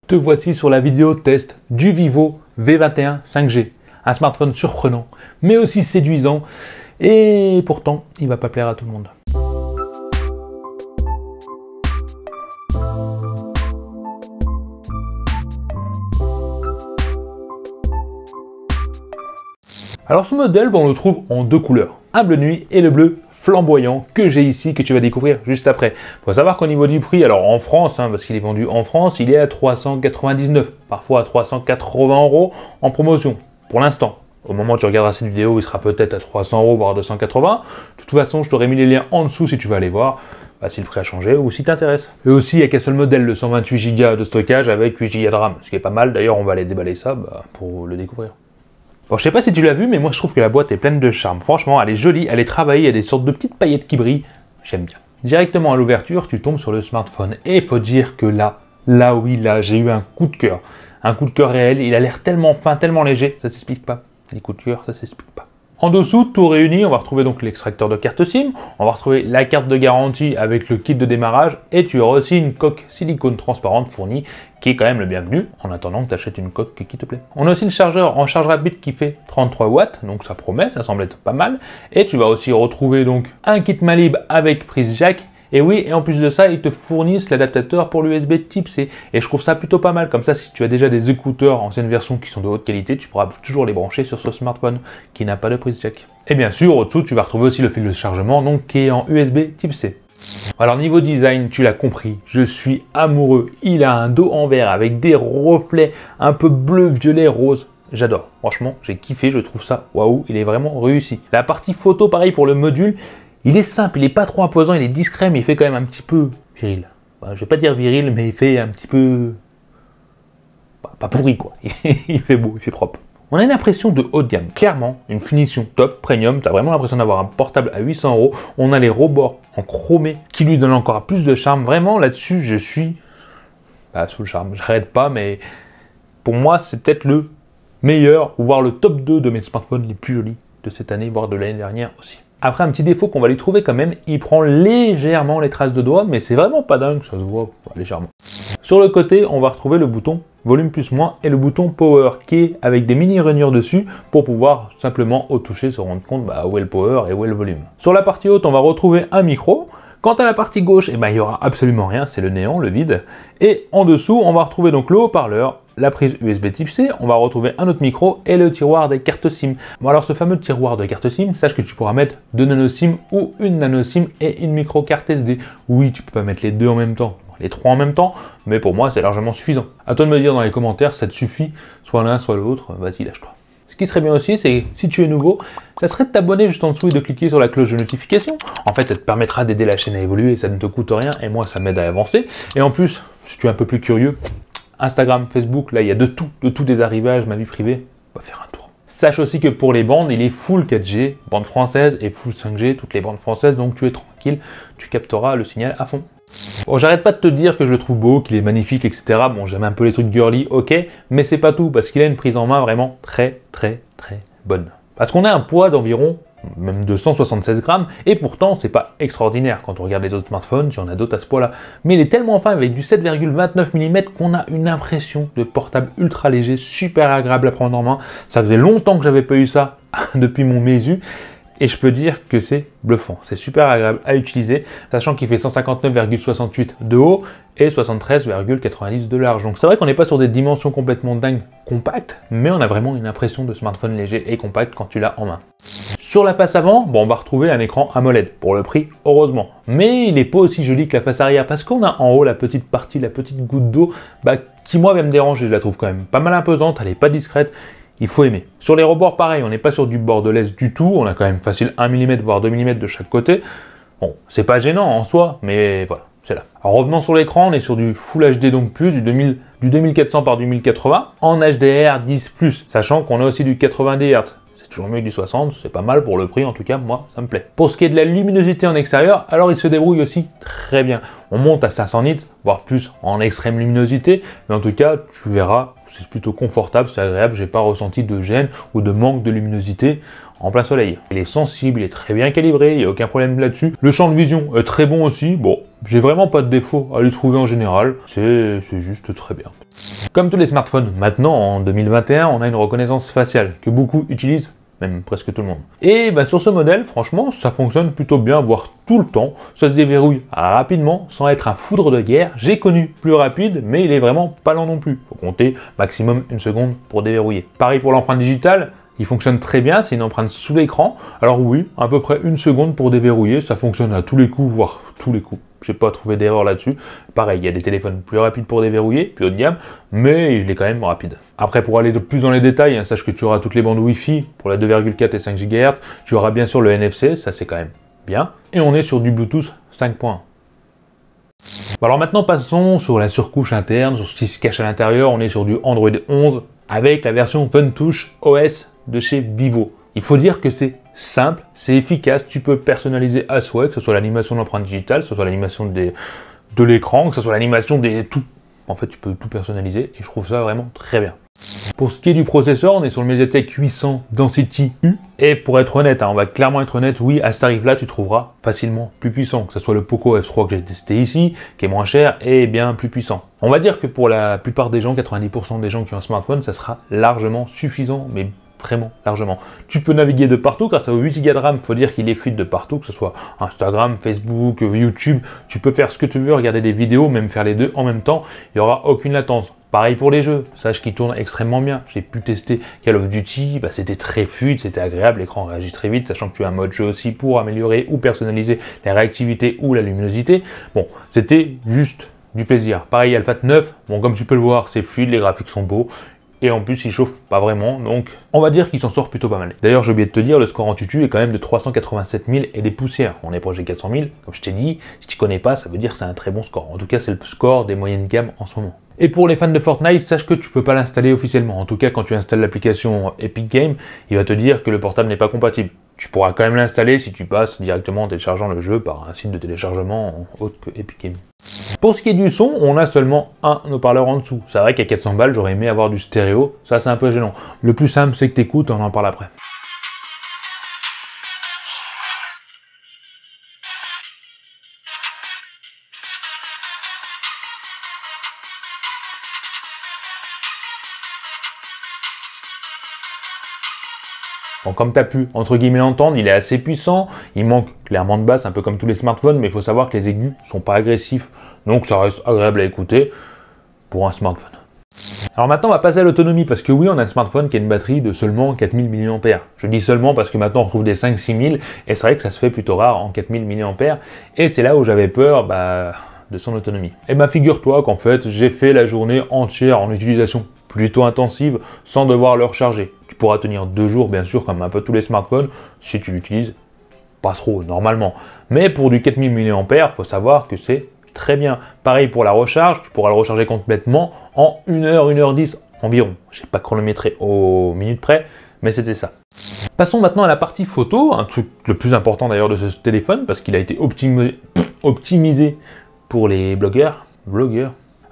Te voici sur la vidéo test du Vivo V21 5G. Un smartphone surprenant, mais aussi séduisant, et pourtant, il va pas plaire à tout le monde. Alors ce modèle, on le trouve en deux couleurs, un bleu nuit et le bleu flamboyant que j'ai ici, que tu vas découvrir juste après. Il faut savoir qu'au niveau du prix, alors en France, parce qu'il est vendu en France, il est à 399, parfois à 380 € en promotion, pour l'instant. Au moment où tu regarderas cette vidéo, il sera peut-être à 300 €, voire 280. De toute façon, je t'aurai mis les liens en dessous si tu veux aller voir, si le prix a changé ou si t'intéresse. Et aussi, il n'y a qu'un seul modèle, le 128 Go de stockage avec 8 Go de RAM, ce qui est pas mal. D'ailleurs, on va aller déballer ça pour le découvrir. Bon, je sais pas si tu l'as vu, mais moi je trouve que la boîte est pleine de charme. Franchement, elle est jolie, elle est travaillée, il y a des sortes de petites paillettes qui brillent. J'aime bien. Directement à l'ouverture, tu tombes sur le smartphone. Et il faut dire que là, j'ai eu un coup de cœur. Un coup de cœur réel, il a l'air tellement fin, tellement léger, ça s'explique pas. Les coups de cœur, ça s'explique pas. En dessous, tout réuni, on va retrouver donc l'extracteur de carte SIM, on va retrouver la carte de garantie avec le kit de démarrage, et tu auras aussi une coque silicone transparente fournie, qui est quand même le bienvenu, en attendant que tu achètes une coque qui te plaît. On a aussi le chargeur en charge rapide qui fait 33 watts, donc ça promet, ça semble être pas mal, et tu vas aussi retrouver donc un kit Malib avec prise jack. Et oui, et en plus de ça, ils te fournissent l'adaptateur pour l'USB type C. Et je trouve ça plutôt pas mal. Comme ça, si tu as déjà des écouteurs ancienne version qui sont de haute qualité, tu pourras toujours les brancher sur ce smartphone qui n'a pas de prise jack. Et bien sûr, au-dessous, tu vas retrouver aussi le fil de chargement, donc qui est en USB type C. Alors niveau design, tu l'as compris, je suis amoureux. Il a un dos en verre avec des reflets un peu bleu, violet, rose. J'adore. Franchement, j'ai kiffé, je trouve ça waouh, il est vraiment réussi. La partie photo, pareil pour le module. Il est simple, il n'est pas trop imposant, il est discret, mais il fait quand même un petit peu viril. Je vais pas dire viril, mais il fait un petit peu... pas pourri quoi, il fait beau, il fait propre. On a une impression de haut de gamme, clairement, une finition top, premium, tu as vraiment l'impression d'avoir un portable à 800 €. On a les rebords en chromé qui lui donnent encore plus de charme. Vraiment là-dessus, je suis sous le charme, j'arrête pas, mais pour moi, c'est peut-être le meilleur, voire le top 2 de mes smartphones les plus jolis de cette année, voire de l'année dernière aussi. Après, un petit défaut qu'on va lui trouver quand même, il prend légèrement les traces de doigts, mais c'est vraiment pas dingue, ça se voit légèrement. Sur le côté, on va retrouver le bouton volume plus moins et le bouton power qui est avec des mini rainures dessus pour pouvoir simplement au toucher se rendre compte où est le power et où est le volume. Sur la partie haute, on va retrouver un micro. Quant à la partie gauche, il n'y aura absolument rien, c'est le néant, le vide. Et en dessous, on va retrouver donc le haut-parleur, la prise USB type C, on va retrouver un autre micro et le tiroir des cartes SIM. Bon alors ce fameux tiroir de carte SIM, sache que tu pourras mettre 2 nano SIM ou une nano SIM et une micro carte SD. Oui, tu peux pas mettre les deux en même temps, les trois en même temps, mais pour moi c'est largement suffisant. À toi de me dire dans les commentaires, ça te suffit, soit l'un soit l'autre, vas-y lâche-toi. Ce qui serait bien aussi, c'est si tu es nouveau, ça serait de t'abonner juste en dessous et de cliquer sur la cloche de notification. En fait, ça te permettra d'aider la chaîne à évoluer, ça ne te coûte rien et moi ça m'aide à avancer. Et en plus, si tu es un peu plus curieux, Instagram, Facebook, là il y a de tout des arrivages, ma vie privée, on va faire un tour. Sache aussi que pour les bandes, il est full 4G, bande française et full 5G, toutes les bandes françaises, donc tu es tranquille, tu capteras le signal à fond. Bon, j'arrête pas de te dire que je le trouve beau, qu'il est magnifique, etc. Bon, j'aime un peu les trucs girly, ok, mais c'est pas tout, parce qu'il a une prise en main vraiment très bonne. Parce qu'on a un poids d'environ, même de 176 grammes, et pourtant c'est pas extraordinaire quand on regarde les autres smartphones, il y en a d'autres à ce poids-là. Mais il est tellement fin avec du 7,29 mm qu'on a une impression de portable ultra léger, super agréable à prendre en main. Ça faisait longtemps que j'avais pas eu ça depuis mon Meizu. Et je peux dire que c'est bluffant, c'est super agréable à utiliser, sachant qu'il fait 159,68 de haut et 73,90 de large. Donc c'est vrai qu'on n'est pas sur des dimensions complètement dingues compactes, mais on a vraiment une impression de smartphone léger et compact quand tu l'as en main. Sur la face avant, bon, on va retrouver un écran AMOLED, pour le prix, heureusement. Mais il n'est pas aussi joli que la face arrière, parce qu'on a en haut la petite partie, la petite goutte d'eau, qui moi va me déranger, je la trouve quand même pas mal imposante, elle n'est pas discrète. Il faut aimer. Sur les rebords, pareil, on n'est pas sur du bordelais du tout. On a quand même facile 1 mm voire 2 mm de chaque côté. Bon, c'est pas gênant en soi, mais voilà, c'est là. Alors revenons sur l'écran, on est sur du Full HD donc plus, du 2400 par 2080 en HDR 10+, sachant qu'on a aussi du 90 Hz. C'est toujours mieux que du 60, c'est pas mal pour le prix, en tout cas, moi, ça me plaît. Pour ce qui est de la luminosité en extérieur, alors il se débrouille aussi très bien. On monte à 500 nits, voire plus en extrême luminosité, mais en tout cas, tu verras, c'est plutôt confortable, c'est agréable, j'ai pas ressenti de gêne ou de manque de luminosité en plein soleil. Il est sensible, il est très bien calibré, il n'y a aucun problème là-dessus. Le champ de vision est très bon aussi, bon, j'ai vraiment pas de défaut à lui trouver en général, c'est juste très bien. Comme tous les smartphones, maintenant en 2021, on a une reconnaissance faciale que beaucoup utilisent, même presque tout le monde. Et sur ce modèle, franchement, ça fonctionne plutôt bien, voire tout le temps. Ça se déverrouille rapidement, sans être un foudre de guerre. J'ai connu plus rapide, mais il est vraiment pas lent non plus. Faut compter maximum 1 seconde pour déverrouiller. Pareil pour l'empreinte digitale. Il fonctionne très bien, c'est une empreinte sous l'écran. Alors oui, à peu près 1 seconde pour déverrouiller, ça fonctionne à tous les coups, voire tous les coups. J'ai pas trouvé d'erreur là-dessus. Pareil, il y a des téléphones plus rapides pour déverrouiller, plus haut de gamme, mais il est quand même rapide. Après, pour aller de plus dans les détails, sache que tu auras toutes les bandes Wi-Fi pour la 2,4 et 5 GHz. Tu auras bien sûr le NFC, ça c'est quand même bien. Et on est sur du Bluetooth 5.1. Alors maintenant, passons sur la surcouche interne, sur ce qui se cache à l'intérieur. On est sur du Android 11 avec la version FunTouch OS de chez Vivo. Il faut dire que c'est simple, c'est efficace, tu peux personnaliser à souhait, que ce soit l'animation de l'empreinte digitale, que ce soit l'animation de l'écran, que ce soit l'animation des tout. En fait, tu peux tout personnaliser et je trouve ça vraiment très bien. Pour ce qui est du processeur, on est sur le MediaTek 800 Density U. Et pour être honnête, on va clairement être honnête, oui, à ce tarif-là, tu trouveras facilement plus puissant. Que ce soit le Poco F3 que j'ai testé ici, qui est moins cher et bien plus puissant. On va dire que pour la plupart des gens, 90% des gens qui ont un smartphone, ça sera largement suffisant, mais vraiment largement. Tu peux naviguer de partout grâce au 8 Go de RAM, il faut dire qu'il est fluide de partout, que ce soit Instagram, Facebook, YouTube, tu peux faire ce que tu veux, regarder des vidéos, même faire les deux en même temps, il n'y aura aucune latence. Pareil pour les jeux, sache qu'il tourne extrêmement bien. J'ai pu tester Call of Duty, c'était très fluide, c'était agréable, l'écran réagit très vite, sachant que tu as un mode jeu aussi pour améliorer ou personnaliser la réactivité ou la luminosité. Bon, c'était juste du plaisir. Pareil, Alpha 9, bon comme tu peux le voir, c'est fluide, les graphiques sont beaux. Et en plus, il chauffe pas vraiment, donc on va dire qu'il s'en sort plutôt pas mal. D'ailleurs, j'ai oublié de te dire, le score en tutu est quand même de 387 000 et des poussières. On est proche des 400 000, comme je t'ai dit. Si tu connais pas, ça veut dire que c'est un très bon score. En tout cas, c'est le score des moyennes gamme en ce moment. Et pour les fans de Fortnite, sache que tu peux pas l'installer officiellement. En tout cas, quand tu installes l'application Epic Games, il va te dire que le portable n'est pas compatible. Tu pourras quand même l'installer si tu passes directement en téléchargeant le jeu par un site de téléchargement autre que Epic Games. Pour ce qui est du son, on a seulement un haut-parleur en dessous. C'est vrai qu'à 400 balles, j'aurais aimé avoir du stéréo. Ça, c'est un peu gênant. Le plus simple, c'est que tu écoutes, on en parle après. Bon, comme tu as pu, entre guillemets, l'entendre, il est assez puissant, il manque clairement de basse, un peu comme tous les smartphones, mais il faut savoir que les aigus ne sont pas agressifs, donc ça reste agréable à écouter pour un smartphone. Alors maintenant, on va passer à l'autonomie, parce que oui, on a un smartphone qui a une batterie de seulement 4000 mAh. Je dis seulement parce que maintenant, on retrouve des 5-6 000, et c'est vrai que ça se fait plutôt rare en 4000 mAh, et c'est là où j'avais peur de son autonomie. Et figure-toi qu'en fait, j'ai fait la journée entière en utilisation plutôt intensive, sans devoir le recharger. Tu pourras tenir 2 jours, bien sûr, comme un peu tous les smartphones, si tu l'utilises pas trop, normalement. Mais pour du 4000 mAh, il faut savoir que c'est très bien. Pareil pour la recharge, tu pourras le recharger complètement en 1 heure, 1 heure 10 environ. Je n'ai pas chronométré aux minutes près, mais c'était ça. Passons maintenant à la partie photo, un truc le plus important d'ailleurs de ce téléphone, parce qu'il a été optimisé pour les blogueurs.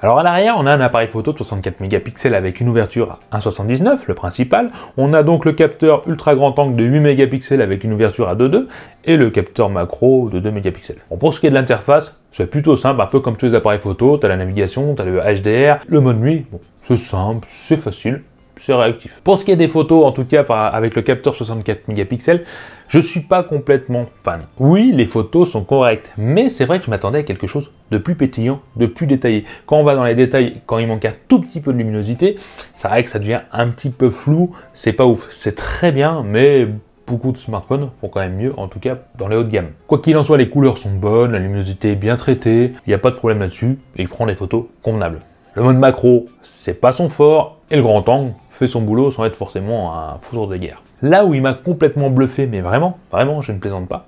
Alors à l'arrière, on a un appareil photo de 64 mégapixels avec une ouverture à 1,79, le principal. On a donc le capteur ultra grand angle de 8 mégapixels avec une ouverture à 2,2 et le capteur macro de 2 mégapixels. Bon, pour ce qui est de l'interface, c'est plutôt simple, un peu comme tous les appareils photo. Tu as la navigation, tu as le HDR, le mode nuit. Bon, c'est simple, c'est facile, c'est réactif. Pour ce qui est des photos, en tout cas avec le capteur 64 mégapixels, je suis pas complètement fan. Oui, les photos sont correctes, mais c'est vrai que je m'attendais à quelque chose de plus pétillant, de plus détaillé. Quand on va dans les détails, quand il manque un tout petit peu de luminosité, c'est vrai que ça devient un petit peu flou, c'est pas ouf. C'est très bien, mais beaucoup de smartphones font quand même mieux, en tout cas dans les hauts de gamme. Quoi qu'il en soit, les couleurs sont bonnes, la luminosité est bien traitée, il n'y a pas de problème là-dessus, et il prend des photos convenables. Le mode macro, c'est pas son fort, et le grand angle fait son boulot sans être forcément un foudre de guerre. Là où il m'a complètement bluffé, mais vraiment, je ne plaisante pas,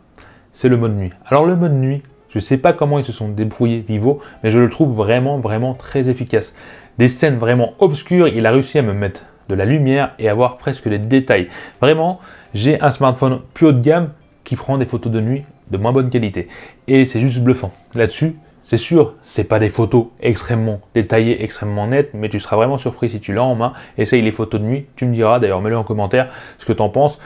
c'est le mode nuit. Alors le mode nuit, je ne sais pas comment ils se sont débrouillés Vivo, mais je le trouve vraiment très efficace. Des scènes vraiment obscures, il a réussi à me mettre de la lumière et avoir presque des détails. Vraiment, j'ai un smartphone plus haut de gamme qui prend des photos de nuit de moins bonne qualité. Et c'est juste bluffant. Là-dessus, c'est sûr, c'est pas des photos extrêmement détaillées, extrêmement nettes, mais tu seras vraiment surpris si tu l'as en main. Essaye les photos de nuit, tu me diras, d'ailleurs mets-le en commentaire ce que tu en penses.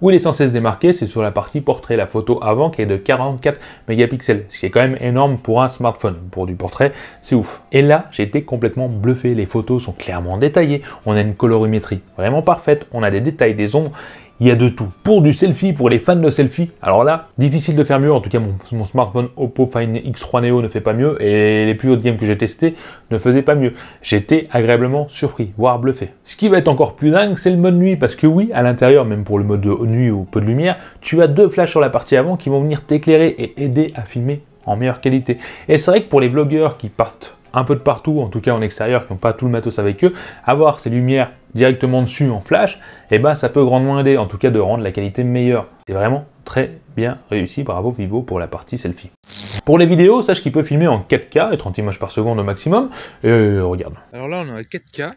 Où il est censé se démarquer, c'est sur la partie portrait, la photo avant qui est de 44 mégapixels, ce qui est quand même énorme pour un smartphone. Pour du portrait, c'est ouf. Et là, j'ai été complètement bluffé. Les photos sont clairement détaillées. On a une colorimétrie vraiment parfaite. On a des détails, des ombres. Il y a de tout. Pour du selfie, pour les fans de selfie, alors là, difficile de faire mieux. En tout cas, mon smartphone Oppo Find X3 Neo ne fait pas mieux et les plus hautes gamme que j'ai testés ne faisaient pas mieux. J'étais agréablement surpris, voire bluffé. Ce qui va être encore plus dingue, c'est le mode nuit parce que oui, à l'intérieur, même pour le mode de nuit ou peu de lumière, tu as deux flashs sur la partie avant qui vont venir t'éclairer et aider à filmer en meilleure qualité. Et c'est vrai que pour les vlogueurs qui partent un peu de partout, en tout cas en extérieur, qui n'ont pas tout le matos avec eux, avoir ces lumières directement dessus en flash, et ben ça peut grandement aider, en tout cas de rendre la qualité meilleure. C'est vraiment très bien réussi, bravo Vivo pour la partie selfie. Pour les vidéos, sache qu'il peut filmer en 4K et 30 images par seconde au maximum, et regarde. Alors là on est à 4K,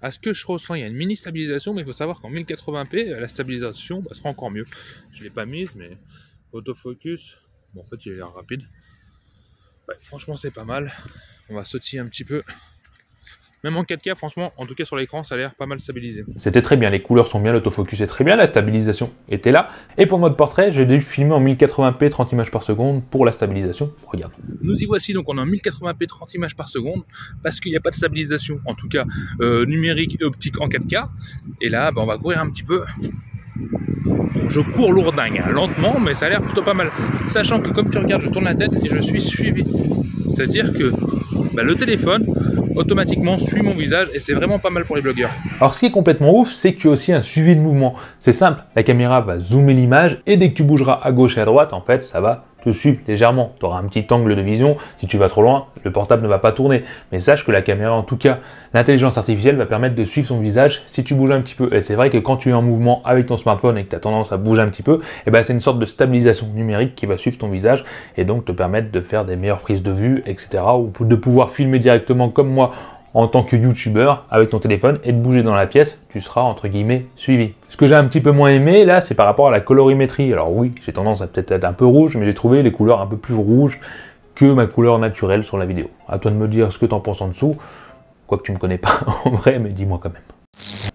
à ce que je ressens il y a une mini stabilisation, mais il faut savoir qu'en 1080p, la stabilisation sera encore mieux. Je ne l'ai pas mise, mais autofocus, bon en fait il a l'air rapide. Ouais, franchement c'est pas mal. On va sautiller un petit peu. Même en 4K, franchement, en tout cas sur l'écran, ça a l'air pas mal stabilisé. C'était très bien, les couleurs sont bien, l'autofocus est très bien, la stabilisation était là. Et pour le mode portrait, j'ai dû filmer en 1080p 30 images par seconde pour la stabilisation. Regarde. Nous y voici, donc on est en 1080p 30 images par seconde, parce qu'il n'y a pas de stabilisation, en tout cas numérique et optique en 4K. Et là, on va courir un petit peu. Je cours lourdingue, hein, lentement, mais ça a l'air plutôt pas mal. Sachant que comme tu regardes, je tourne la tête et je suis suivi. C'est-à-dire que le téléphone automatiquement suit mon visage et c'est vraiment pas mal pour les blogueurs. Alors ce qui est complètement ouf, c'est que tu as aussi un suivi de mouvement. C'est simple, la caméra va zoomer l'image et dès que tu bougeras à gauche et à droite, en fait, ça va te suivre légèrement. Tu auras un petit angle de vision. Si tu vas trop loin, le portable ne va pas tourner. Mais sache que la caméra, en tout cas, l'intelligence artificielle va permettre de suivre son visage si tu bouges un petit peu. Et c'est vrai que quand tu es en mouvement avec ton smartphone et que tu as tendance à bouger un petit peu, c'est une sorte de stabilisation numérique qui va suivre ton visage et donc te permettre de faire des meilleures prises de vue, etc. Ou de pouvoir filmer directement comme moi en tant que youtubeur avec ton téléphone et de bouger dans la pièce, tu seras entre guillemets suivi. Ce que j'ai un petit peu moins aimé là, c'est par rapport à la colorimétrie. Alors oui, j'ai tendance à peut-être être un peu rouge, mais j'ai trouvé les couleurs un peu plus rouges que ma couleur naturelle sur la vidéo. À toi de me dire ce que tu en penses en dessous, quoique tu me connais pas en vrai, mais dis-moi quand même.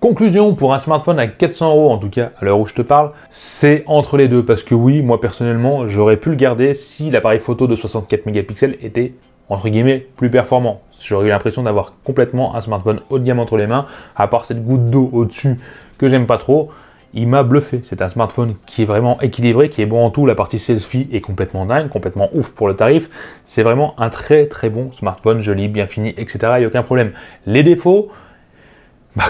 Conclusion, pour un smartphone à 400 €, en tout cas à l'heure où je te parle, c'est entre les deux, parce que oui, moi personnellement, j'aurais pu le garder si l'appareil photo de 64 mégapixels était entre guillemets plus performant. J'aurais eu l'impression d'avoir complètement un smartphone haut de gamme entre les mains, à part cette goutte d'eau au-dessus que j'aime pas trop. Il m'a bluffé, c'est un smartphone qui est vraiment équilibré, qui est bon en tout, la partie selfie est complètement dingue, complètement ouf pour le tarif. C'est vraiment un très très bon smartphone, joli, bien fini, etc. Il n'y a aucun problème. Les défauts,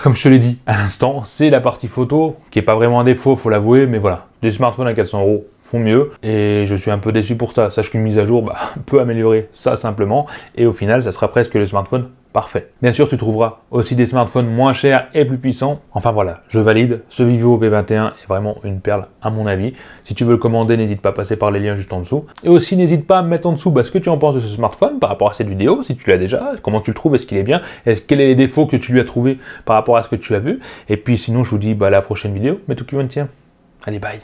comme je te l'ai dit à l'instant, c'est la partie photo, qui n'est pas vraiment un défaut, faut l'avouer, mais voilà, des smartphones à 400 € font mieux, et je suis un peu déçu pour ça. Sache qu'une mise à jour peut améliorer ça simplement, et au final, ça sera presque le smartphone parfait. Bien sûr, tu trouveras aussi des smartphones moins chers et plus puissants. Enfin voilà, je valide, ce Vivo V21 est vraiment une perle à mon avis. Si tu veux le commander, n'hésite pas à passer par les liens juste en dessous. Et aussi, n'hésite pas à me mettre en dessous ce que tu en penses de ce smartphone par rapport à cette vidéo, si tu l'as déjà, comment tu le trouves, est-ce qu'il est bien, quels sont les défauts que tu lui as trouvés par rapport à ce que tu as vu. Et puis sinon, je vous dis à la prochaine vidéo, mais tout qui me tient. Allez, bye.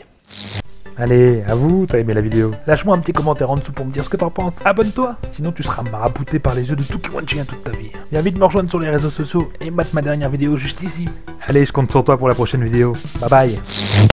Allez, à vous, t'as aimé la vidéo. Lâche-moi un petit commentaire en dessous pour me dire ce que t'en penses. Abonne-toi, sinon tu seras marabouté par les yeux de tout qui want toute ta vie. Viens vite me rejoindre sur les réseaux sociaux et mate ma dernière vidéo juste ici. Allez, je compte sur toi pour la prochaine vidéo. Bye bye.